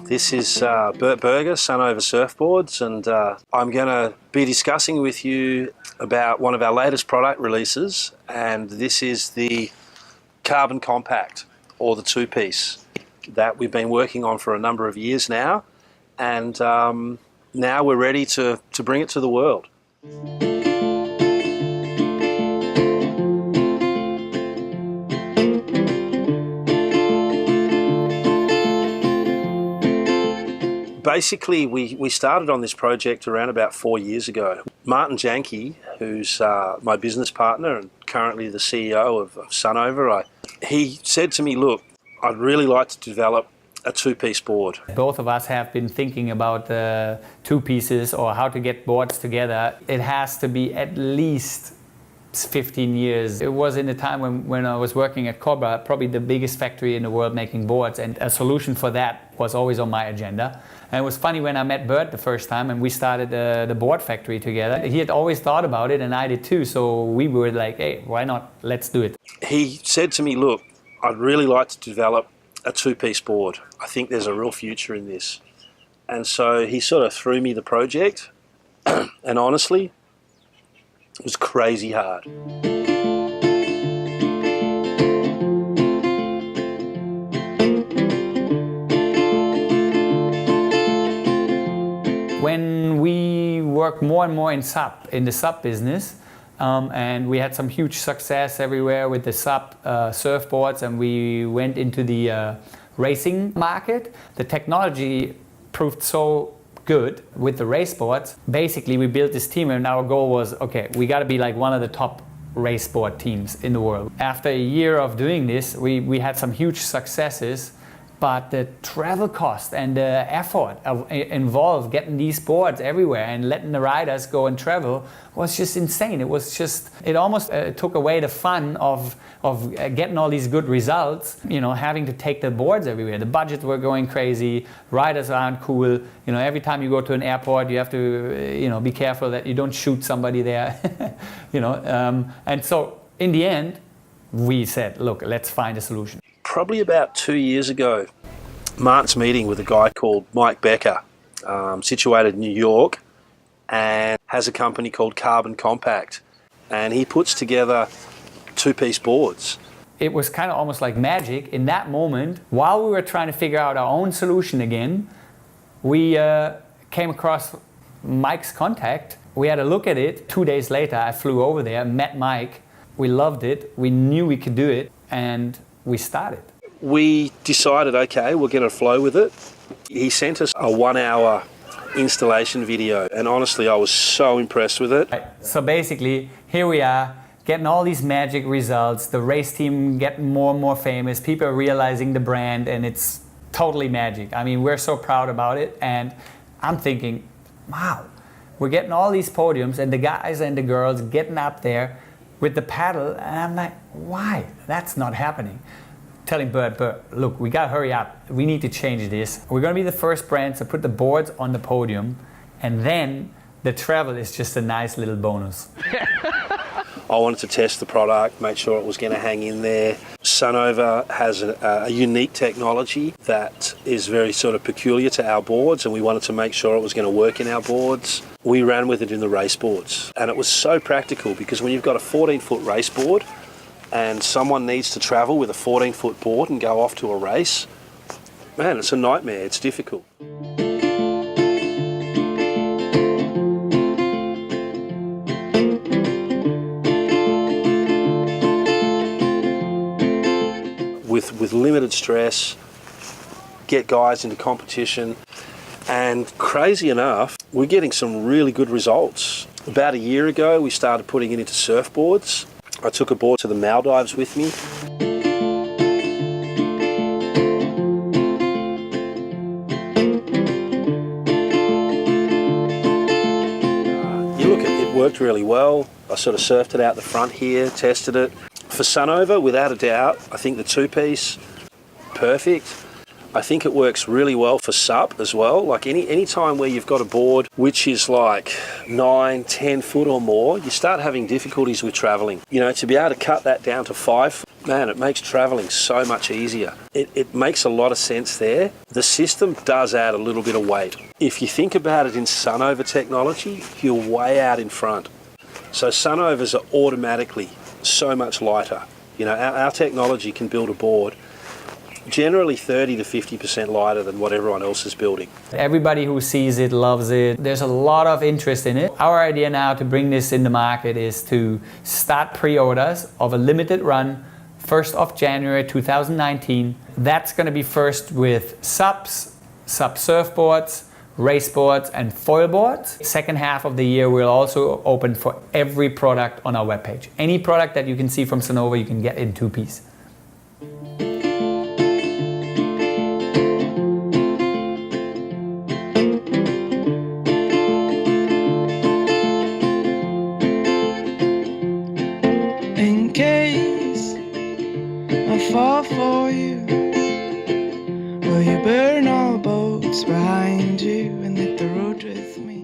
This is Bert Berger, Sunova Surfboards, and I'm going to be discussing with you about one of our latest product releases, and this is the Carbon Compact, or the two-piece, that we've been working on for a number of years now, and now we're ready to bring it to the world. Basically, we started on this project around about 4 years ago. Martin Janke, who's my business partner and currently the CEO of Sunova, he said to me, look, I'd really like to develop a two-piece board. Both of us have been thinking about two pieces or how to get boards together. It has to be at least 15 years. It was in the time when I was working at Cobra, probably the biggest factory in the world making boards, and a solution for that was always on my agenda. And it was funny when I met Bert the first time and we started the board factory together. He had always thought about it and I did too, so we were like, hey, why not? Let's do it. He said to me, look, I'd really like to develop a two-piece board. I think there's a real future in this. And so he sort of threw me the project, and honestly, it was crazy hard. When we worked more and more in the SUP business, and we had some huge success everywhere with the SUP surfboards, and we went into the racing market, the technology proved so good with the race boards. Basically, we built this team and our goal was, okay, we got to be like one of the top race board teams in the world. After a year of doing this, we had some huge successes, but the travel cost and the effort involved getting these boards everywhere and letting the riders go and travel was just insane. It almost took away the fun of getting all these good results, having to take the boards everywhere. The budgets were going crazy, riders aren't cool. Every time you go to an airport, you have to, be careful that you don't shoot somebody there, And so in the end, we said, look, let's find a solution. Probably about 2 years ago, Martin's meeting with a guy called Mike Becker, situated in New York, and has a company called Carbon Compact, and he puts together two-piece boards. It was kind of almost like magic. In that moment, while we were trying to figure out our own solution again, we came across Mike's contact. We had a look at it. 2 days later, I flew over there, met Mike. We loved it. We knew we could do it, and we started. We decided, okay, we're going to flow with it. He sent us a 1-hour installation video, and honestly, I was so impressed with it. So basically, here we are, getting all these magic results, the race team getting more and more famous, people are realizing the brand, and it's totally magic. I mean, we're so proud about it, and I'm thinking, wow, we're getting all these podiums, and the guys and the girls getting up there with the paddle, and I'm like, why? That's not happening. Telling Bert, look, we gotta hurry up. We need to change this. We're gonna be the first brand to put the boards on the podium, and then the travel is just a nice little bonus. I wanted to test the product, make sure it was going to hang in there. Sunova has a unique technology that is very sort of peculiar to our boards, and we wanted to make sure it was going to work in our boards. We ran with it in the race boards, and it was so practical because when you've got a 14-foot race board and someone needs to travel with a 14-foot board and go off to a race, man, it's a nightmare, it's difficult. With limited stress, get guys into competition, and crazy enough, we're getting some really good results. About a year ago, we started putting it into surfboards. I took a board to the Maldives with me. It worked really well. I sort of surfed it out the front here, tested it. For Sunova, without a doubt, I think the two-piece, perfect. I think it works really well for SUP as well. Like any time where you've got a board which is like 9-10 foot or more, you start having difficulties with traveling. To be able to cut that down to 5 Man, it makes travelling so much easier. It makes a lot of sense there. The system does add a little bit of weight. If you think about it in Sunova technology, you're way out in front. So Sunovas are automatically so much lighter. You know, our technology can build a board generally 30 to 50% lighter than what everyone else is building. Everybody who sees it loves it. There's a lot of interest in it. Our idea now to bring this in the market is to start pre-orders of a limited run 1st of January 2019. That's going to be first with subs, sub surfboards, race boards and foil boards. Second half of the year we'll also open for every product on our webpage. Any product that you can see from Sunova you can get in 2-piece. In case I fall for you, will you burn all boats behind you and hit the road with me?